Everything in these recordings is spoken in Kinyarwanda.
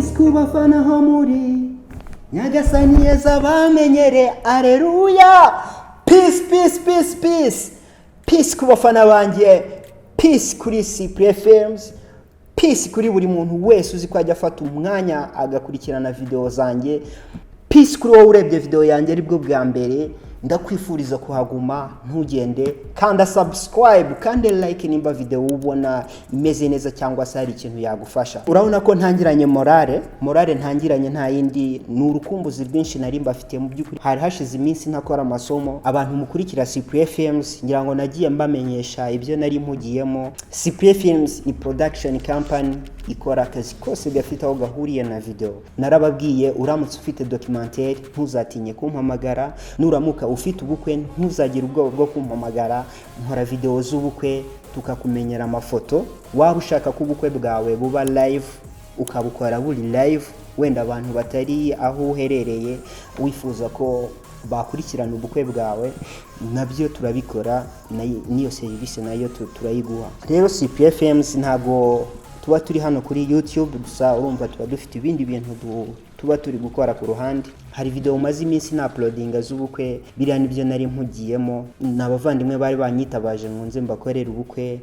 peace kubafana ho muri Nyagasani yeza bamenyere aleluya. Peace peace peace peace peace kubafana banje, peace kuri Cyprien Films, peace kuri buri muntu wese uzi ko ajya afata umwanya agakurikirana video zanjye, peace kuri wowe urebye video yanjye aribwo bwa mbere. Ndakwifuriza kuhaguma ntugende, kanda subscribe kandi like nimba video ubona imeze neza cyangwa se hari ikintu yagufasha. Urabona ko ntangiranye morale ntangiranye nta yindi n'urukumbuzi rwinshi nari mbafite mu byukuri. Hari hashize iminsi ntakora amasomo, abantu mukurikira Cyprien Films ngira ngo nagiye mbamenyesha ibyo nari mpugiyemo. Cyprien Films ni production company ikora akazi kose gafite aho gahuriye na video. Narababwiye uramutse ufite documentaire ntuzatinye kumpamagara, nuramuka ufite ubukwe ntuzagira ubwoba bwo kumpamagara. Nkora video z'ubukwe tukakumenyera amafoto. Waba ushaka ko ubukwe bwawe buba live ukabukora buri live, wenda abantu batari aho uherereye wifuza ko bakurikirana ubukwe bwawe, nabyo turabikora. Niyo service nayo turayiguha. Rero Cyprien Films ntago tuba turi hano kuri YouTube gusa, urumva tuba dufite ibindi bintu tuba turi gukora ku ruhande. Hari video maze iminsi na uploadinga z'ubukwe, biriya nibyo nari mpugiyemo. N'abavandimwe bari banyitabaje ngo nze mbakorera ubukwe.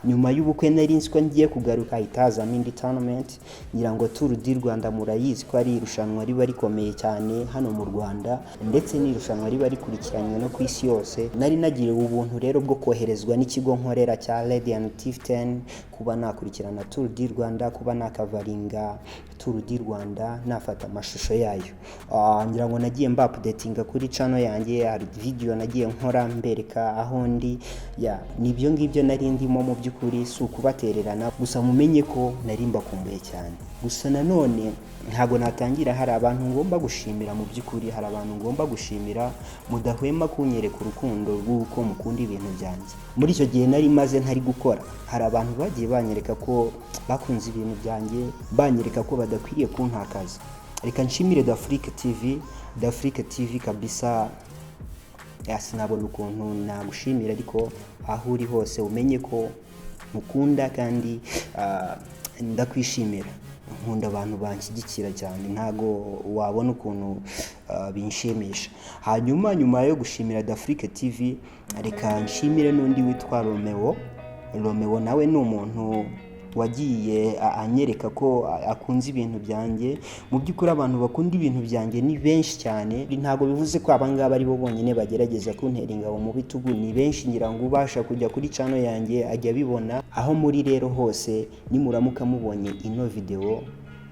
Nyuma y'ubukwe nari nzi ko ngiye kugaruka itaza mindi tournament, ngira ngo Tour du Rwanda murayizi ko ari irushanwa riba rikomeye cyane hano mu Rwanda, ndetse n'irushanwa riba rikurikiranywe no ku isi yose. Nari nagiye ubuntu rero bwo koherezwa n'ikigo nkorera cya Radiant TV10 kuba nakurikirana Tour du Rwanda, kuba nakavaringa Tour du Rwanda, nafata amashusho yayo. Ngira ngo nagiye mba updatinga kuri channel yanjye, hari video nagiye nkora mbereka aho ndi. Nibyo ngibyo nari ndimo mu byukuri, si ukubatererana gusa mumenye ko nari mbakumbuye cyane. Gusa nanone ntago natangira, hari abantu ngomba gushimira mu byukuri, hari abantu ngomba gushimira mudahwema kunyereka urukundo rw'uko mukunda ibintu byanjye. Muri icyo gihe nari maze ntari gukora, hari abantu bagiye banyereka ko bakunze ibintu byanjye, banyereka ko badakwiriye kuntakaza. Reka nshimire d'Afrique TV kabisa. Sinabona ukuntu nagushimira, ariko aho uri hose umenye ko mukunda kandi ndakwishimira. Nkunda abantu banshyigikira cyane, ntago wabona ukuntu binshimisha. Hanyuma nyuma yo gushimira d'Afrique TV, reka nshimire n'undi witwa Romeo. Nawe ni umuntu wagiye anyereka ko akunze ibintu byanjye. Mu byukuri abantu bakunda ibintu byanjye ni benshi cyane, ntago bivuze ko abangaba ari bo bonyine bagerageza kuntera ingabo mu bitugu. Ni benshi, ngira ngo ubasha kujya kuri channel yanjye ajya bibona. Aho muri rero hose nimuramuka mubonye ino video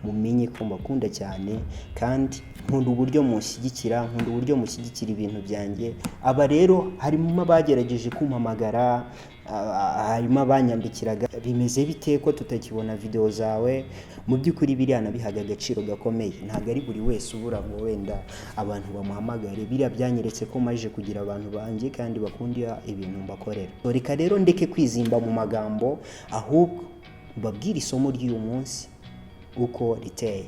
mumenye ko mbakunda cyane, kandi nkunda uburyo mushyigikira, nkunda uburyo mushyigikira ibintu byanjye. Aba rero harimo bagerageje kumpamagara, harimo abanyandikiraga bimeze bite ko tutakibona video zawe. Mu byukuri biriya nabihaga agaciro gakomeye, ntago ari buri wese ubura ngo wenda abantu bamuhamagare. Biriya byanyeretse ko maje kugira abantu banje kandi bakunda ibintu mbakorera. Reka rero ndeke kwizimba mu magambo, ahubwo mbabwira isomo ry'uyu munsi uko riteye.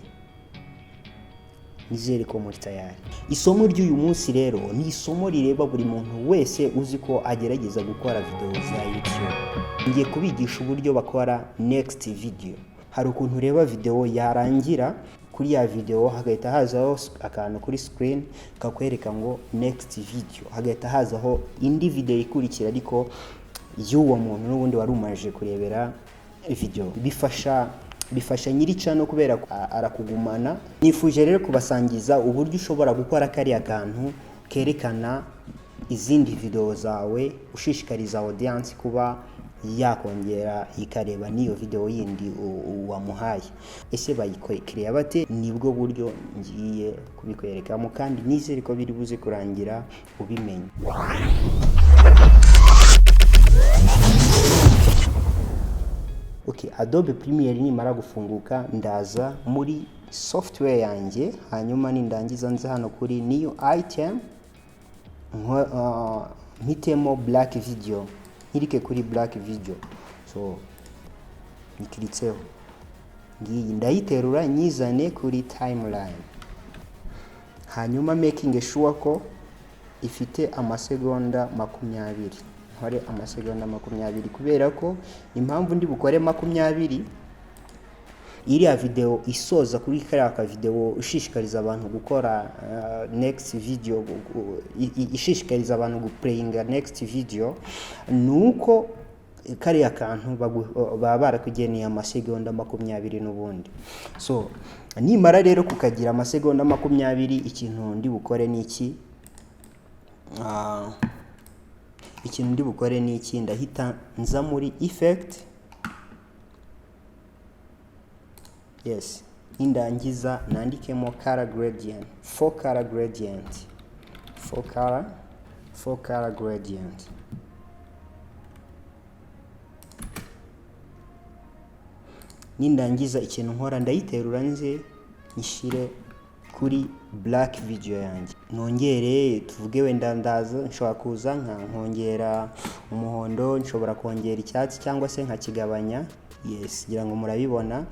Nizere ko muri tayari. Isomo ry'uyu munsi rero ni isomo rireba buri muntu wese uzi ko agerageza gukora video za YouTube. Ngiye kubigisha uburyo bakora next video. Hari ukuntu ureba video yarangira, kuri ya video hagahita hazaho akantu kuri screen kakwereka ngo next video, hagahita hazaho indi video ikurikira ariko y'uwo muntu n'ubundi wari umaje kurebera video. Bifasha nyiri channel kubera arakugumana. Nifuje rero kubasangiza uburyo ushobora gukora kari akantu kerekana izindi video zawe, ushishikariza audience kuba yakongera ikareba niyo video yindi wamuhaye. Ese bayikreya bate? Nibwo buryo ngiye kubikwerekamo, kandi nizere ko biri buze kurangira ubimenye. Adobe Premiere nimara gufunguka, ndaza muri software yanjye, hanyuma nindangiza nze hano kuri new item, mpitemo black video, nkirike kuri black video. So nikiritseho, ngiyi ndayiterura nyizane kuri timeline, hanyuma making sure ko ifite amasegonda 20. Nkore amasegonda 20 kubera ko impamvu ndi bukore 20 iriya video isoza kuri kariya ka video ushishikariza abantu gukora next video, ishishikariza abantu guplayinga next video, nuko kariya kantu baba barakugeneye amasegonda 20 n'ubundi. So nimara rero kukagira amasegonda 20, ikintu ndi bukore ni iki? Ikintu ndi bukore ni iki? Ndahita nza muri effect, yes, indangiza nandikemo color gradient, 4 color gradient, 4 color gradient. Nindangiza ikintu nkora ndayiterura nze nishire kuri black video yanjye, nongere tuvuge wenda ndaza nshobora kuza nkongera umuhondo, nshobora kongera icyatsi cyangwa se nkakigabanya, yes, kugira ngo murabibona.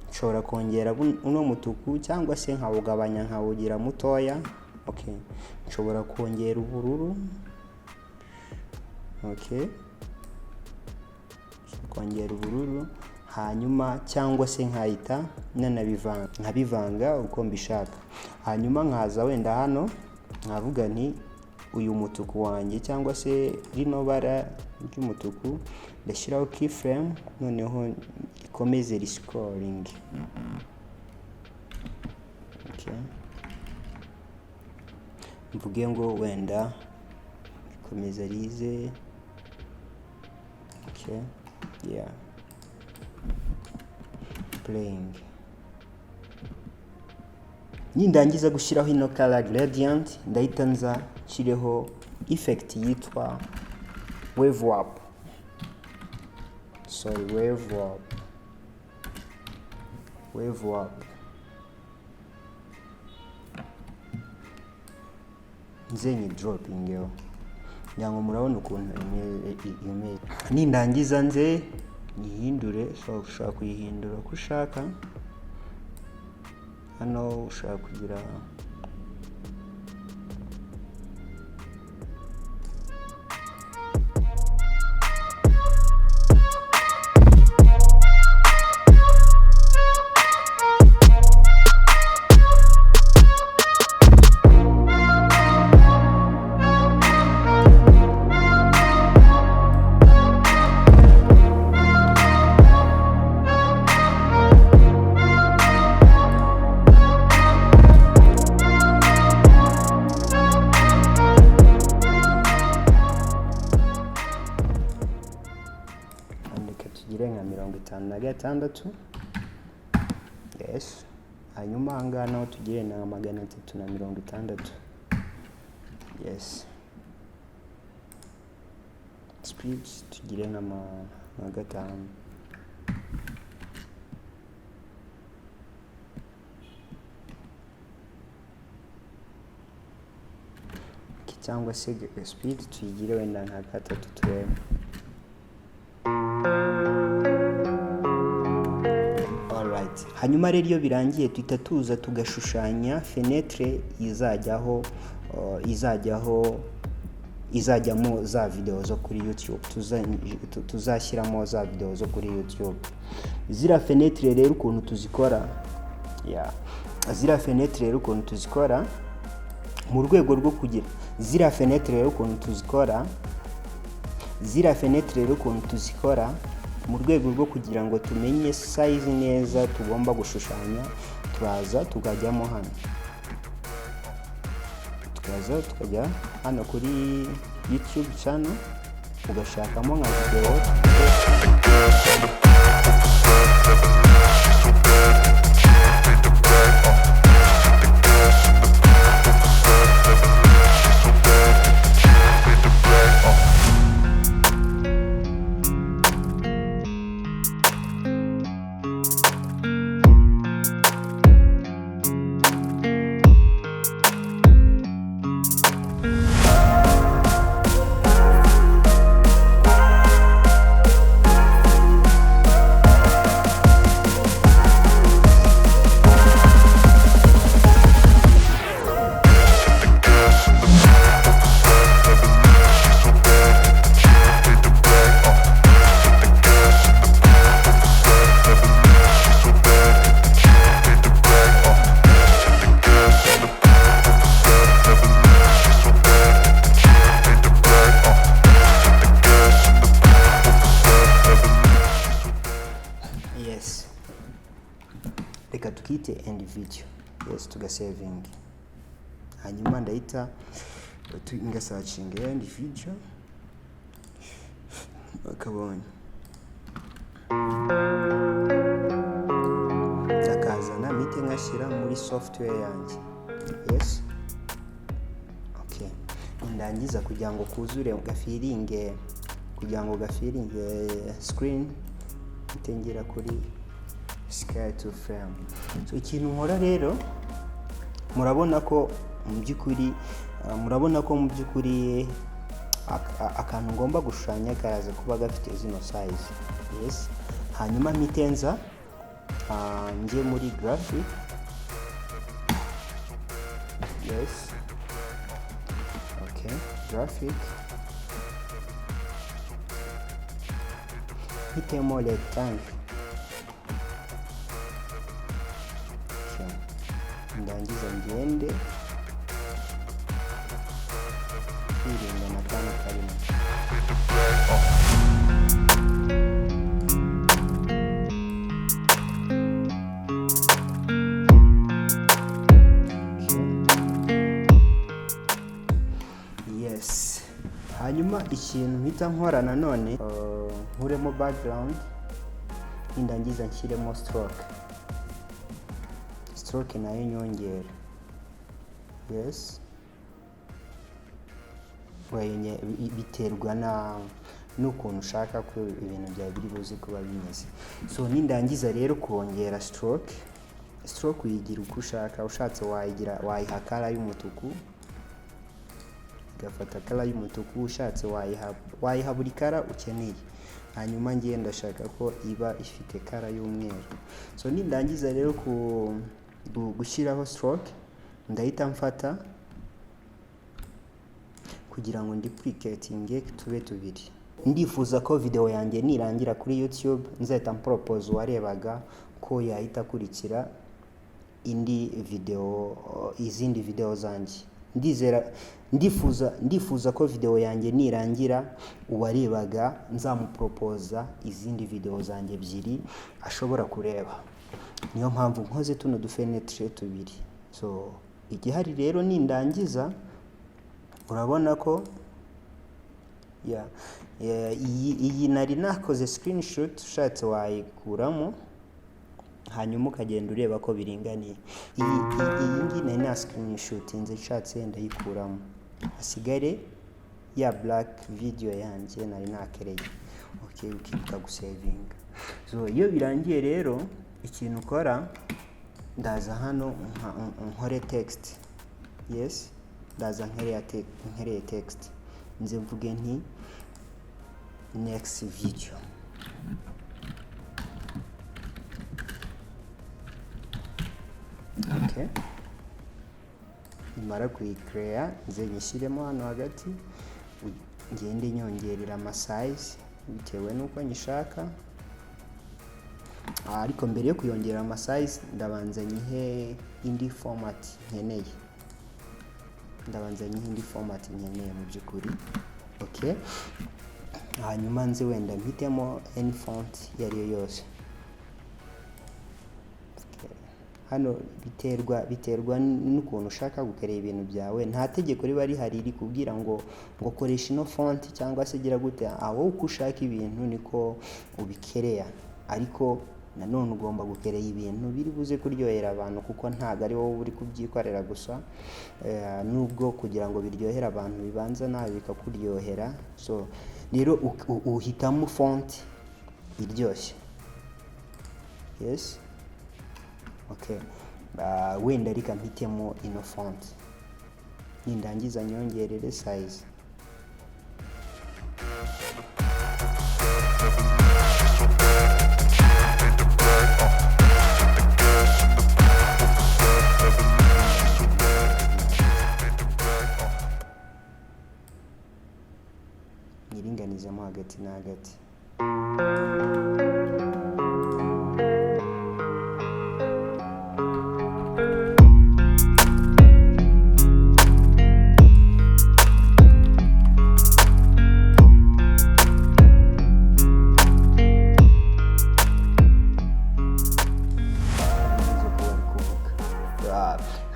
Nshobora kongera uno mutuku cyangwa se nkawugabanya nkawugira mutoya, okay. Nshobora kongera ubururu, okay, kongera ubururu, hanyuma cyangwa se nkahita nkabivanga uko mbishaka. Hanyuma nkaza wenda hano nkavuga nti uyu mutuku wanjye cyangwa se rino bara ry'umutuku ndashyiraho keyframe, noneho ikomeze rescoring, okay. Mvuge ngo wenda ikomeza rize, okay, yeah, playing. Nindangiza gushyiraho ino color gradient, ndahita nza nshyireho effect yitwa wave warp, wave warp. Nze ni dropping yo, nyango murabona ukuntu imeze. Nindangiza nze nihindure, so ushaka kuyihindura uko ushaka. Hano ushaka kugira nka 56, yes. Hanyuma ahangaha naho tugire na 360, yes. Speed tugire nka 5, cyangwa se speed tuyigire wenda nka 3 turebe. Hanyuma rero iyo birangiye tuhita tuza tugashushanya fenêtre izajyamo za video zo kuri YouTube, tuzashyiramo za video zo kuri YouTube. Zira fenêtre rero ukuntu tuzikora, zira fenêtre rero ukuntu tuzikora mu rwego rwo kugira zira fenêtre rero ukuntu tuzikora mu rwego rwo kugira ngo tumenye size neza tugomba gushushanya. Turaza tukajyamo hano, tukajya hano kuri YouTube channel, ugashakamo nka video. reka tukite end video. Yes, tugasevinga. Hanyuma ndahita ngasacinga end video bakabonye. Akazana mite ngashyira muri software yanjye. Yes. Okay. Ndangiza kugira ngo kuzure gafiringe, kugira ngo gafiringe screen itengera kuri scale to frame. So ikintu nkora rero, murabona ko mu by'ukuri akantu ngomba gushushanya karaza kuba gafite zino size. Yes. Hanyuma mitenza nje muri graphic. Yes. Okay, graphic. Hitemo rectangle. Okay. Ndangiza ngende irinda na kana karimo. Yes. Hanyuma ikintu mpita nkora nanone, nkuremo background, indangiza nshyiremo stroke nayo nyongera. Yes. Biterwa n'ukuntu ushaka ko ibintu byawe biri buze kuba bimeze. So nindangiza rero kongera stroke uyigira uko ushaka. Ushatse wayiha kala y'umutuku, gafata kala y'umutuku. Ushatse wayiha buri kala ukeneye. Hanyuma ngiye ndashaka ko iba ifite kala y'umweru. So nindangiza rero gushyiraho stroke, ndahita mfata kugira ngo duplicating tube tubiri. Ndifuza ko video yanjye nirangira kuri YouTube nzahita propose warebaga ko yahita kurikira izindi video zanjye. Ndifuza ko video yanjye nirangira uwarebaga nzamupropoza izindi video zanjye ebyiri ashobora kureba. Niyo mpamvu nkoze tuno dufenetre tubiri. So igihari rero nindangiza, urabona ko iyi nari nakoze screenshot. Ushatse wayikuramo hanyuma ukagenda ureba ko biringaniye. Iyi ngi nari na screenshot nze nshatse ndayikuramo, hasigare ya black video yanjye nari nakereye. Okay, ukibuka gusavinga. So iyo birangiye rero, ikintu ukora, ndaza hano nkore text. Yes. Ndaza nkereye text, nze mvuge nti next video. Okay. Nimara kuyicreate nze nyishyiremo hano hagati, ngende nyongerera ama size bitewe nuko nyishaka. Ariko mbere yo kuyongera ama size ndabanza nyihe indi format nkeneye. Mu byukuri. Okay. Hanyuma nze wenda mpitemo any font yari yose. Okay. Hano biterwa n'ukuntu ushaka gukerera ibintu byawe. Nta tegeko riba rihari rikubwira ngo koresha ino font cyangwa se gira gute. Aho uko ushaka ibintu niko ubikereya. Ariko nanone ugomba gukerera ibintu biri buze kuryohera abantu, kuko ntago ari wowe uri kubyikorera gusa. Nubwo kugira ngo biryohere abantu bibanza nawe bikakuryohera. So rero uhitamo font iryoshye. Yes. Okay. Wenda reka mpitemo ino font, nindangiza nyongerere size. Nyiringanizamo hagati na hagati.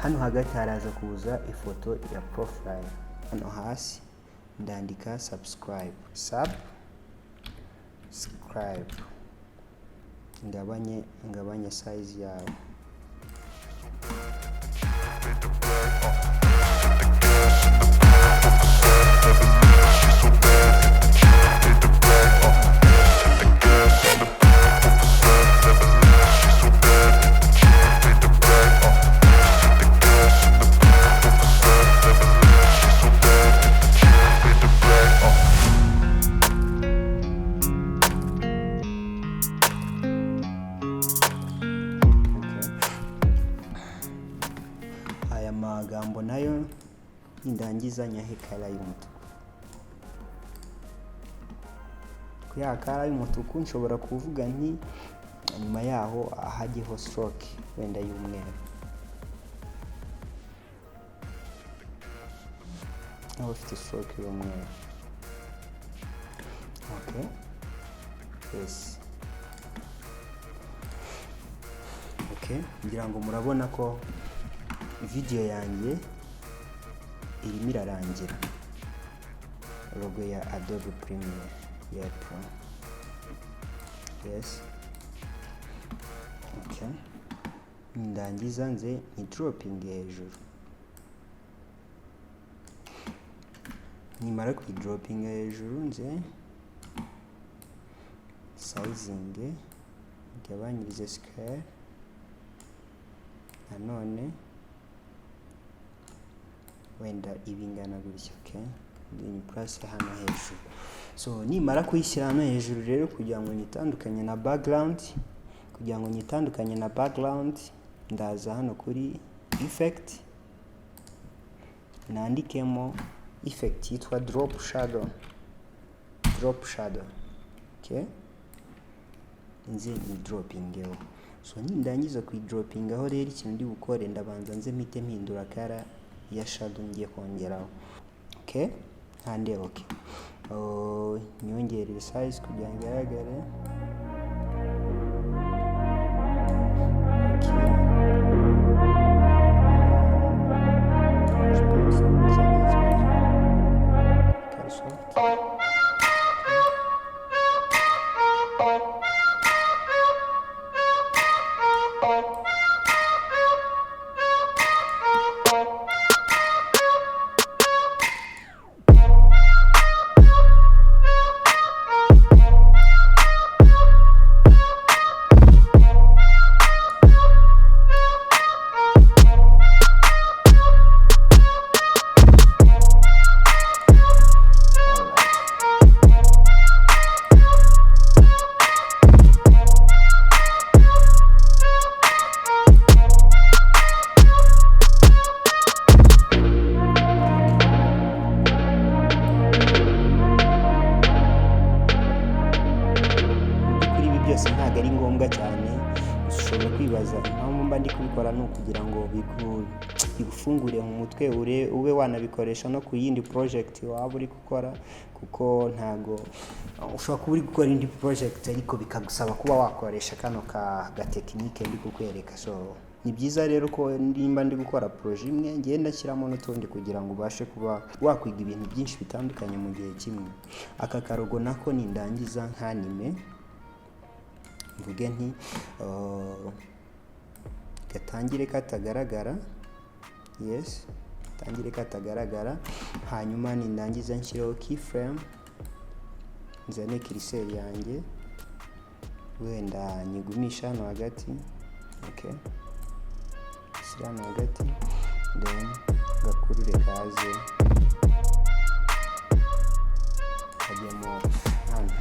hano hagati haraza kuza ifoto ya profile. Hano hasi ndandika subscribe, ngabanye size yawe. Amagambo nayo indangiza nyahe kala y'umutuku. Kuya kala y'umutuku nshobora kuvuga nti nyuma yaho ahajyeho stroke wenda y'umweru. Aho ufite stroke y'umweru. Okay. Yes. Okay, ngira ngo murabona ko video yanjye irimo irarangira. Logo ya Adobe Premiere ya Pro. Yes. Okay. Ndangiza nze ni dropping hejuru. Nimara ku dropping hejuru nze sizing gabanyirize scale. Nanone wenda ibingana gutya. Okay, ni plus hano hejuru. So nimara kuyishyira hano hejuru rero kugira ngo nyitandukanye na background, ndaza hano kuri effect, nandikemo effect yitwa drop shadow. Okay, nzi ni dropping yo. So nindangiza ku dropping aho rero ikintu ndi bukore ndabanza nze mpite mpindura kara ya shadow ngiye kongeraho. Okay, hande okay. Nyongere size kugira ngo igaragare. Ntago ari ngombwa cyane. Ushobora kwibaza impamvu mba ndi kubikora no kugira ngo bigufungure mu mutwe ube wanabikoresha no ku yindi project waba uri gukora, kuko ntago ushobora kuba uri gukora indi project ariko bikagusaba kuba wakoresha kano ka technique ndi kukwereka. So ni byiza rero ko ndimba ndi gukora project imwe ngenda shyiramo n'utundi kugira ngo ubashe kuba wakwiga ibintu byinshi bitandukanye mu gihe kimwe. Aka karogo nako nindangiza nkanime mvuge nti gatangire katagaragara. Yes, tangire katagaragara. Hanyuma nindangiza nshyireho keyframe, nzane cursor yanjye wenda nyigumisha hano hagati. Okay, shyira hano hagati, then gakurure kaze kajyemo hano.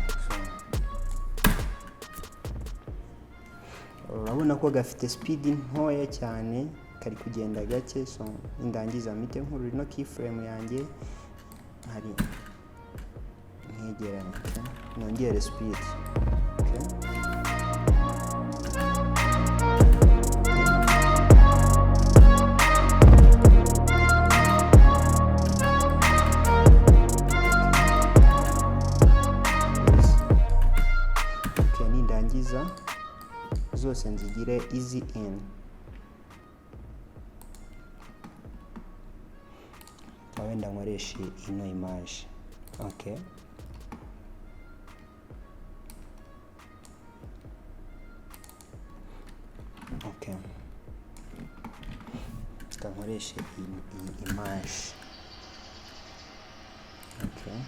Urabona ko gafite speed ntoya cyane, kari kugenda gake. So indangiza mpite nkurura no keyframe yanjye hari nkegeranye, nongere speed. Okay, zose nzigire easy in. wenda nkoreshe ino image. Okay, okay, nkoreshe iyi image. Okay,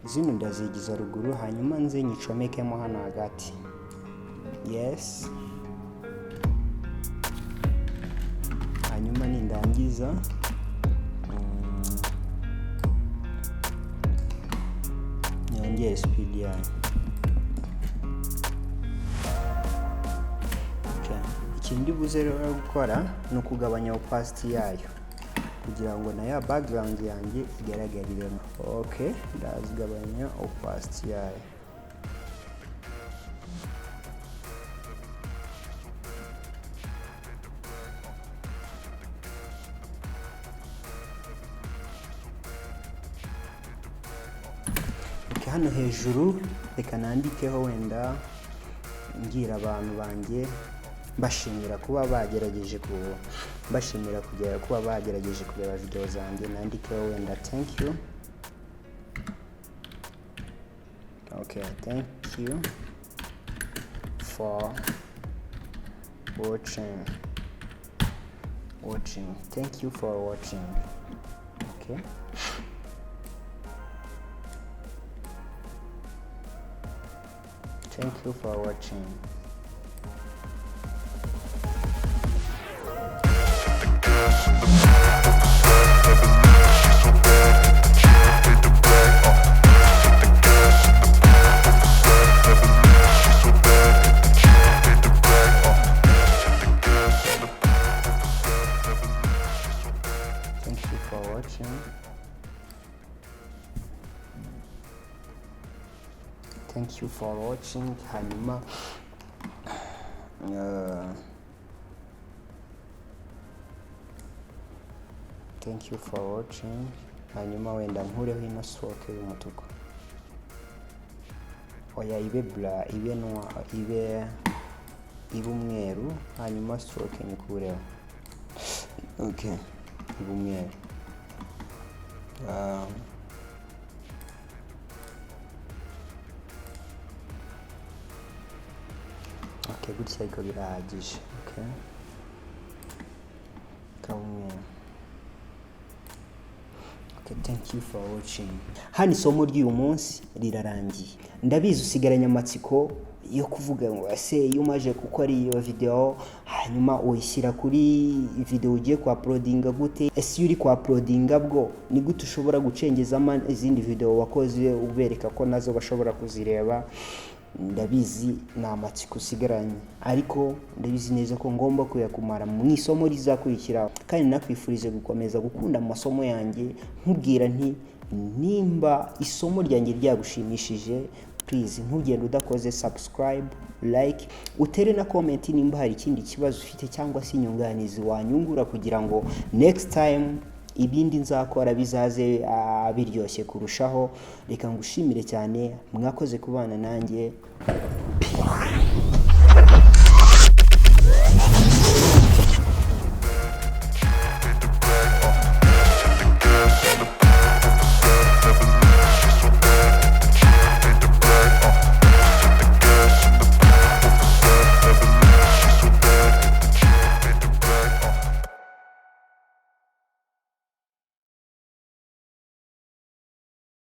zino ndazigiza ruguru hanyuma nze nyicomekemo hano hagati. Yes, hanyuma nindangiza nyongere speed yayo. Ikindi buze rero gukora ni ukugabanya opacity yayo kugira ngo na ya background yanjye igaragariremo. Okay, ndazigabanya opacity yayo. Okay, hano hejuru reka nandikeho wenda ngira abantu banjye bashimira kuba bagerageje kureba video zanjye. Nandikeho wenda thank you. Okay, thank you for watching. Thank you for watching. Okay, thank you for watching. Thank you for watching. Hanyuma thank you for watching. Hanyuma wenda nkureho ino stroke y'umutuku. Oya ibe bla, ibe noir, ibe umweru. Hanyuma stroke nyikureho. Okay, ibe umweru. Okay, gutya ariko birahagije. Okay, kamwe. Okay, thank you for watching. Hani isomo ry'uyu munsi rirarangiye. Ndabizi usigaranye amatsiko yo kuvuga ngo ese iyo umaje kuko ari iyo video hanyuma uyishyira kuri video ugiye kwa uploadinga gute? Ese uri kwa uploadinga bwo ni gute ushobora gucengezamo izindi video wakoze ubereka ko nazo bashobora kuzireba? Ndabizi na amatsiko usigaranye, ariko ndabizi neza ko ngomba kuyakumara mu isomo rizakurikira. Kandi nakwifurize gukomeza gukunda amasomo yanjye, nkubwira nti nimba isomo ryanjye ryagushimishije, please ntugende udakoze subscribe, like, utere na comment nimba hari ikindi kibazo ufite cyangwa se inyunganizi wanyungura kugira ngo next time ibindi nzakora bizaze biryoshye kurushaho. Reka ngushimire cyane, mwakoze kubana nanjye.